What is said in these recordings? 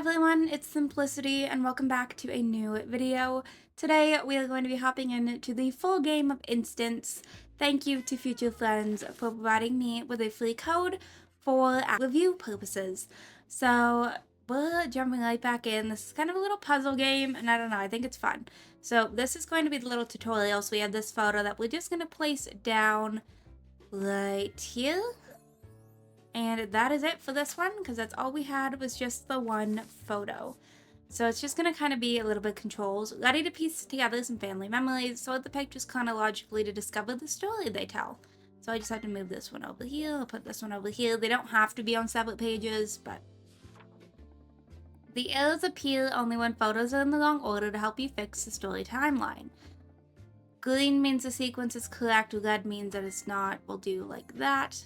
everyone, it's Simplicity and welcome back to a new video. Today we are going to be hopping into the full game of Instance. Thank you to Future Friends for providing me with a free code for review purposes. So we're jumping right back in. This is kind of a little puzzle game and I don't know, I think it's fun. So this is going to be the little tutorial. So we have this photo that we're just going to place down right here. And that is it for this one, because that's all we had was just the one photo. So it's just going to kind of be a little bit of controls, ready to piece together some family memories, sort the pictures chronologically to discover the story they tell. So I just have to move this one over here, I'll put this one over here. They don't have to be on separate pages, but the errors appear only when photos are in the wrong order to help you fix the story timeline. Green means the sequence is correct, red means that it's not. We'll do like that.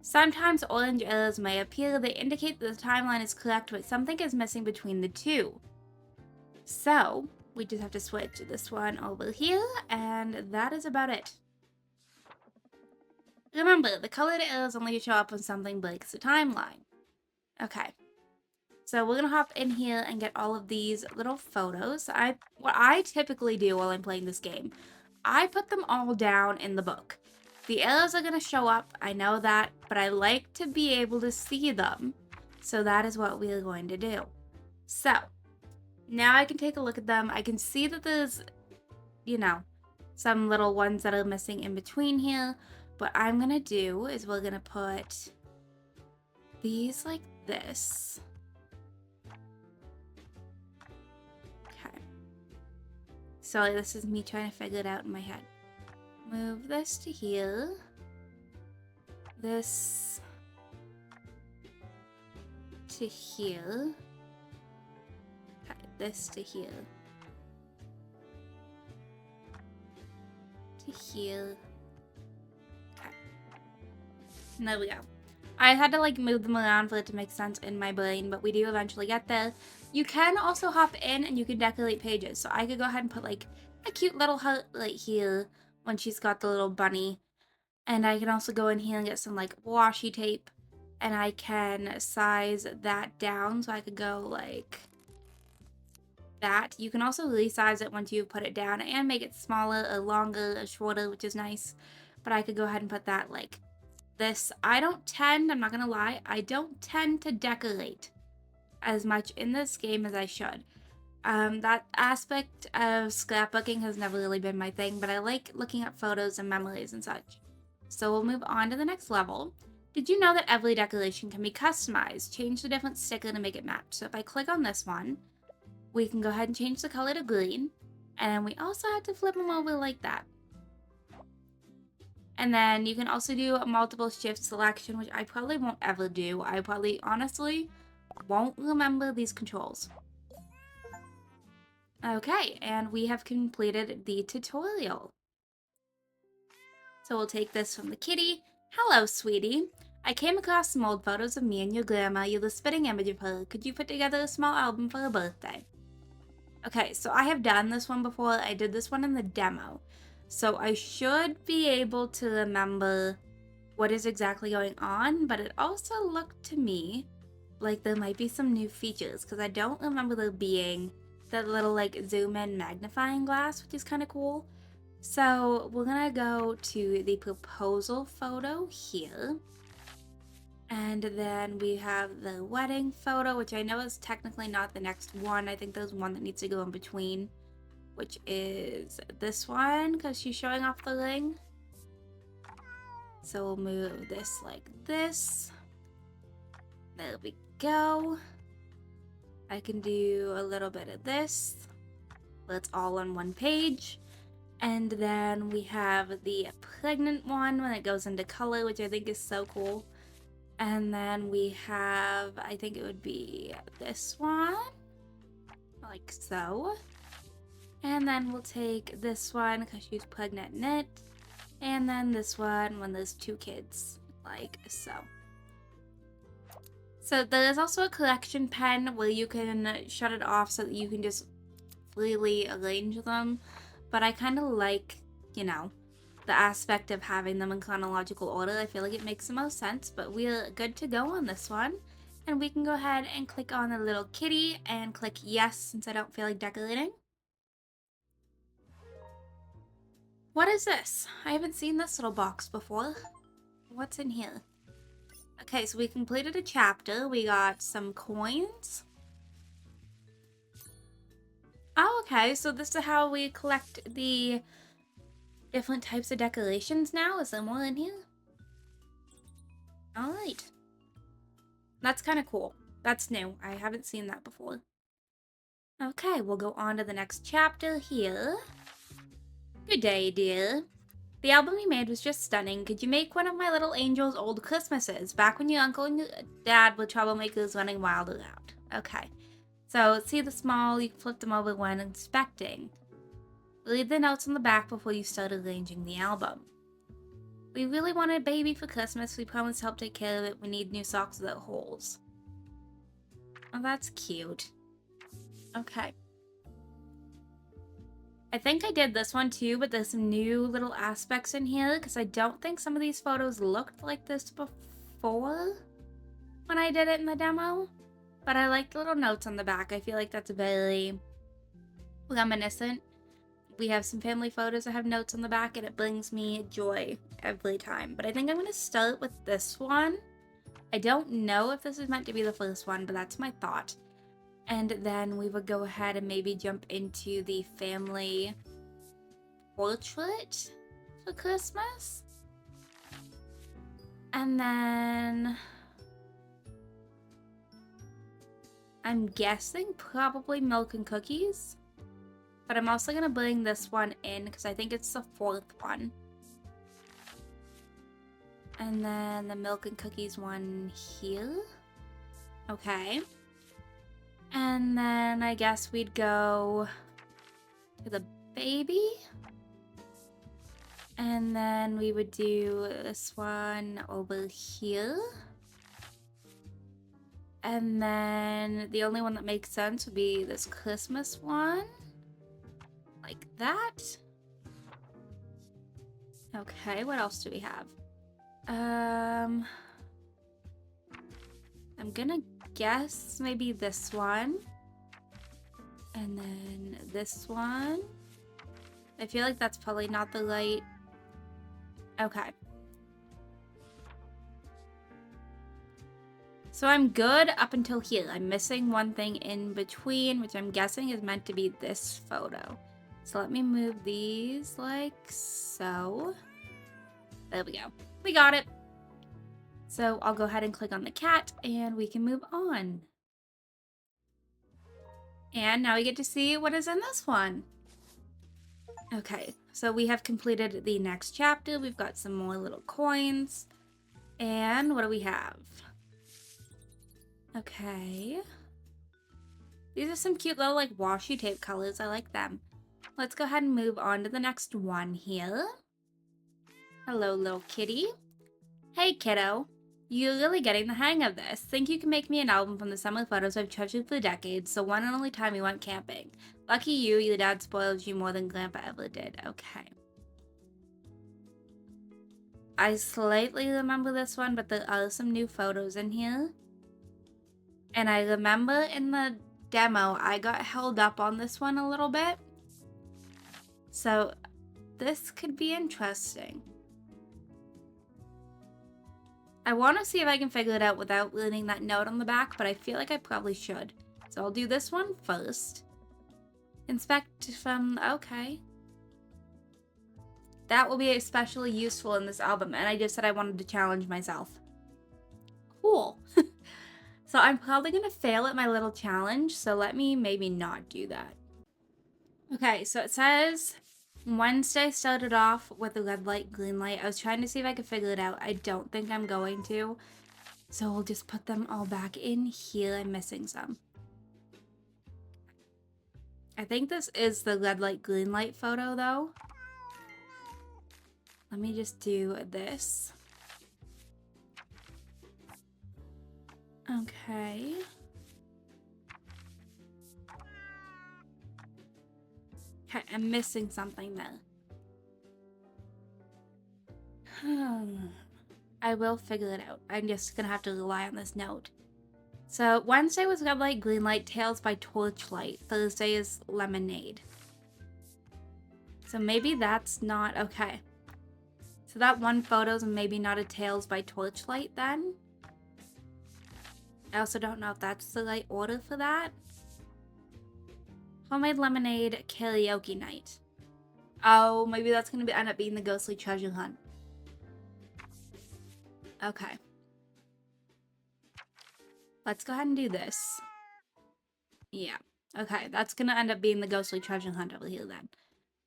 Sometimes orange errors may appear. They indicate that the timeline is correct, but something is missing between the two. So, we just have to switch this one over here, and that is about it. Remember, the colored errors only show up when something breaks the timeline. Okay. So we're gonna hop in here and get all of these little photos. What I typically do while I'm playing this game, I put them all down in the book. The errors are going to show up, I know that, but I like to be able to see them. So that is what we're going to do. So, now I can take a look at them. I can see that there's, some little ones that are missing in between here. What I'm going to do is we're going to put these like this. Okay. Sorry, this is me trying to figure it out in my head. Move this to here. This to here. Okay, this to here. To here. Okay. And there we go. I had to move them around for it to make sense in my brain, but we do eventually get there. You can also hop in and you can decorate pages. So I could go ahead and put a cute little heart right here when she's got the little bunny. And I can also go in here and get some washi tape, and I can size that down so I could go like that. You can also resize it once you put it down and make it smaller or longer or shorter, which is nice. But I could go ahead and put that like this. I'm not gonna lie, I don't tend to decorate as much in this game as I should. That aspect of scrapbooking has never really been my thing, but I like looking at photos and memories and such. So we'll move on to the next level. Did you know that every decoration can be customized? Change the different sticker to make it match. So if I click on this one, we can go ahead and change the color to green. And then we also have to flip them over like that. And then you can also do a multiple shift selection, which I probably won't ever do. I probably honestly won't remember these controls. Okay, and we have completed the tutorial. So we'll take this from the kitty. Hello, sweetie. I came across some old photos of me and your grandma. You're the spitting image of her. Could you put together a small album for her birthday? Okay, so I have done this one before. I did this one in the demo. So I should be able to remember what is exactly going on, but it also looked to me like there might be some new features, because I don't remember there being that little zoom in magnifying glass, which is kind of cool. So we're gonna go to the proposal photo here, and then we have the wedding photo, which I know is technically not the next one. I think there's one that needs to go in between, which is this one, because she's showing off the ring. So we'll move this like this. There we go. I can do a little bit of this. That's all on one page. And then we have the pregnant one when it goes into color, which I think is so cool. And then we have, I think it would be this one, like so. And then we'll take this one because she's pregnant in it. And then this one when there's two kids, like so. So there is also a collection pen where you can shut it off so that you can just freely arrange them. But I kind of like, the aspect of having them in chronological order. I feel like it makes the most sense, but we're good to go on this one. And we can go ahead and click on the little kitty and click yes since I don't feel like decorating. What is this? I haven't seen this little box before. What's in here? Okay, so we completed a chapter. We got some coins. Oh, okay, so this is how we collect the different types of decorations now. Is there more in here? Alright. That's kind of cool. That's new. I haven't seen that before. Okay, we'll go on to the next chapter here. Good day, dear. The album you made was just stunning. Could you make one of my little angel's old Christmases? Back when your uncle and your dad were troublemakers running wild around. Okay. So, see the small, you can flip them over when inspecting. Read the notes on the back before you start arranging the album. We really wanted a baby for Christmas. We promised to help take care of it. We need new socks without holes. Oh, that's cute. Okay. I think I did this one too, but there's some new little aspects in here because I don't think some of these photos looked like this before when I did it in the demo. But I like the little notes on the back. I feel like that's very reminiscent. We have some family photos that have notes on the back and it brings me joy every time. But I think I'm going to start with this one. I don't know if this is meant to be the first one, but that's my thought. And then we would go ahead and maybe jump into the family portrait for Christmas. And then I'm guessing probably milk and cookies. But I'm also going to bring this one in because I think it's the fourth one. And then the milk and cookies one here. Okay. And then I guess we'd go to the baby. And then we would do this one over here. And then the only one that makes sense would be this Christmas one. Like that. Okay, what else do we have? I'm gonna guess maybe this one. And then this one. I feel like that's probably not the right. Okay. So I'm good up until here. I'm missing one thing in between, which I'm guessing is meant to be this photo. So let me move these like so. There we go. We got it. So I'll go ahead and click on the cat and we can move on. And now we get to see what is in this one. Okay, so we have completed the next chapter. We've got some more little coins. And what do we have? Okay. These are some cute little like washi tape colors. I like them. Let's go ahead and move on to the next one here. Hello, little kitty. Hey, kiddo. You're really getting the hang of this. Think you can make me an album from the summer photos I've treasured for decades, so one and only time we went camping. Lucky you, your dad spoiled you more than Grandpa ever did. Okay. I slightly remember this one, but there are some new photos in here. And I remember in the demo, I got held up on this one a little bit. So this could be interesting. I want to see if I can figure it out without reading that note on the back, but I feel like I probably should. So I'll do this one first. Inspect from, okay. That will be especially useful in this album, and I just said I wanted to challenge myself. Cool. So I'm probably going to fail at my little challenge, so let me maybe not do that. Okay, so it says Wednesday started off with a red light, green light. I was trying to see if I could figure it out. I don't think I'm going to. So we'll just put them all back in here. I'm missing some. I think this is the red light, green light photo though. Let me just do this. Okay. Okay, I'm missing something there. I will figure it out. I'm just gonna have to rely on this note. So Wednesday was Red Light, Green Light, Tales by Torchlight. Thursday is Lemonade. So maybe that's not okay. So that one photo's maybe not a Tales by Torchlight then. I also don't know if that's the right order for that. Homemade Lemonade Karaoke Night. Oh, maybe that's going to end up being the Ghostly Treasure Hunt. Okay. Let's go ahead and do this. Yeah. Okay, that's going to end up being the Ghostly Treasure Hunt over here then.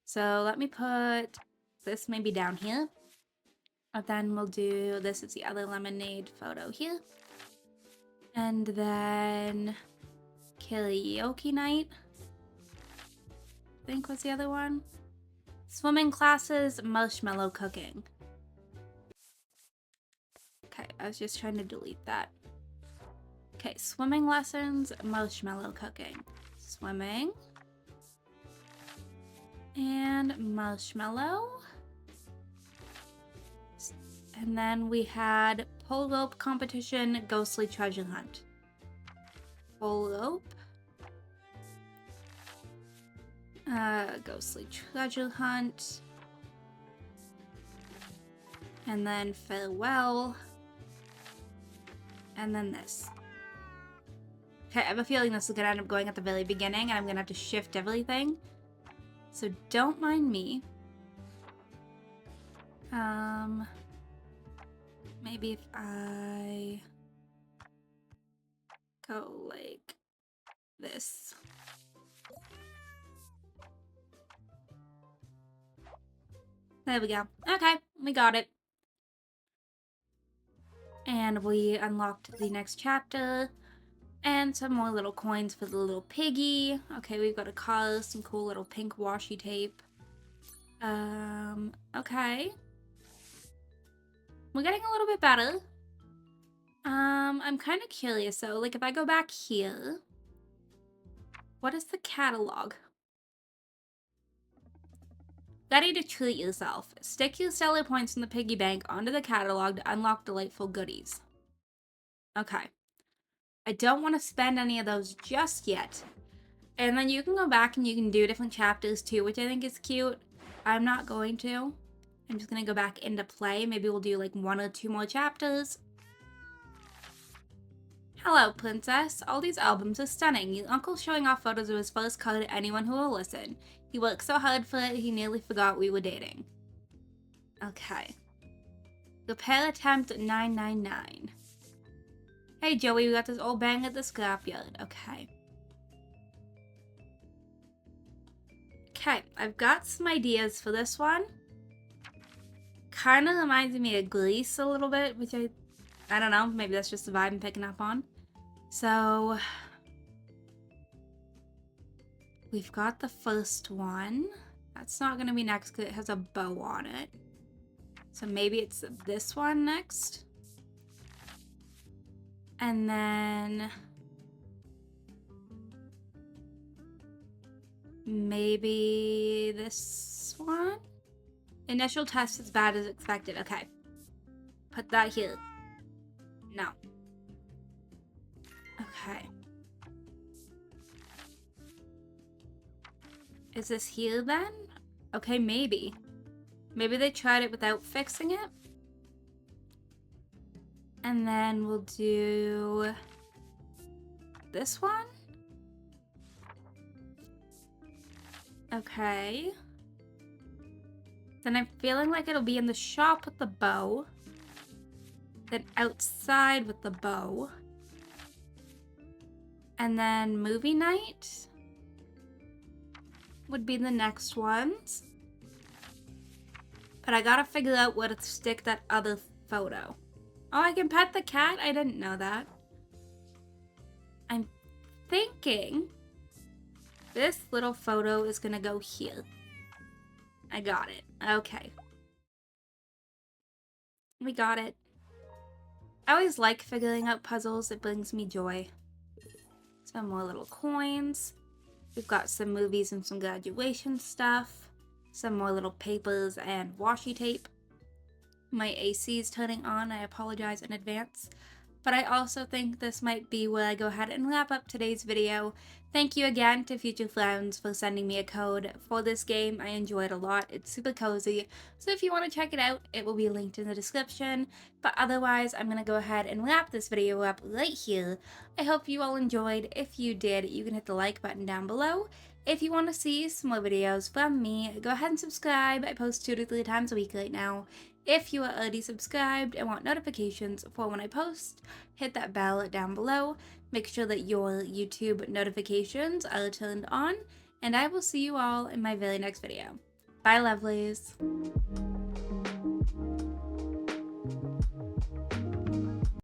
So let me put this maybe down here. And then we'll do, this is the other Lemonade photo here. And then Karaoke Night, I think was the other one. Swimming classes, marshmallow cooking. Okay, I was just trying to delete that. Okay, swimming lessons, marshmallow cooking. Swimming. And marshmallow. And then we had pole rope competition, ghostly treasure hunt. Pole rope. Ghostly treasure hunt. And then farewell. And then this. Okay, I have a feeling this is going to end up going at the very beginning, and I'm going to have to shift everything. So don't mind me. Maybe if I go like this. There we go. Okay, we got it. And we unlocked the next chapter. And some more little coins for the little piggy. Okay, we've got a car, some cool little pink washi tape. Okay. We're getting a little bit better. I'm kind of curious though. Like if I go back here, what is the catalog? Ready to treat yourself. Stick your stellar points in the piggy bank onto the catalog to unlock delightful goodies. Okay. I don't want to spend any of those just yet. And then you can go back and you can do different chapters too, which I think is cute. I'm not going to. I'm just going to go back into play. Maybe we'll do like 1 or 2 more chapters. Hello, princess. All these albums are stunning. Your uncle's showing off photos of his first car to anyone who will listen. He worked so hard for it, he nearly forgot we were dating. Okay. Repair attempt 999. Hey, Joey, we got this old bang at the scrapyard. Okay. Okay, I've got some ideas for this one. Kind of reminds me of Grease a little bit, which I don't know, maybe that's just the vibe I'm picking up on. So, we've got the first one. That's not going to be next because it has a bow on it. So maybe it's this one next. And then maybe this one. Initial test as bad as expected. Okay. Put that here. No. Okay. Is this here then? Okay, maybe. Maybe they tried it without fixing it. And then we'll do this one. Okay. Then I'm feeling like it'll be in the shop with the bow. Then outside with the bow. And then movie night would be the next ones. But I gotta figure out where to stick that other photo. Oh, I can pet the cat? I didn't know that. I'm thinking this little photo is gonna go here. I got it. Okay. We got it. I always like figuring out puzzles. It brings me joy. Some more little coins. We've got some movies and some graduation stuff. Some more little papers and washi tape. My AC is turning on. I apologize in advance. but I also think this might be where I go ahead and wrap up today's video. Thank you again to Future Friends for sending me a code for this game. I enjoy it a lot. It's super cozy. So if you want to check it out, it will be linked in the description. But otherwise, I'm going to go ahead and wrap this video up right here. I hope you all enjoyed. If you did, you can hit the like button down below. If you want to see some more videos from me, go ahead and subscribe. I post 2 to 3 times a week right now. If you are already subscribed and want notifications for when I post, hit that bell down below. Make sure that your YouTube notifications are turned on, and I will see you all in my very next video. Bye, lovelies.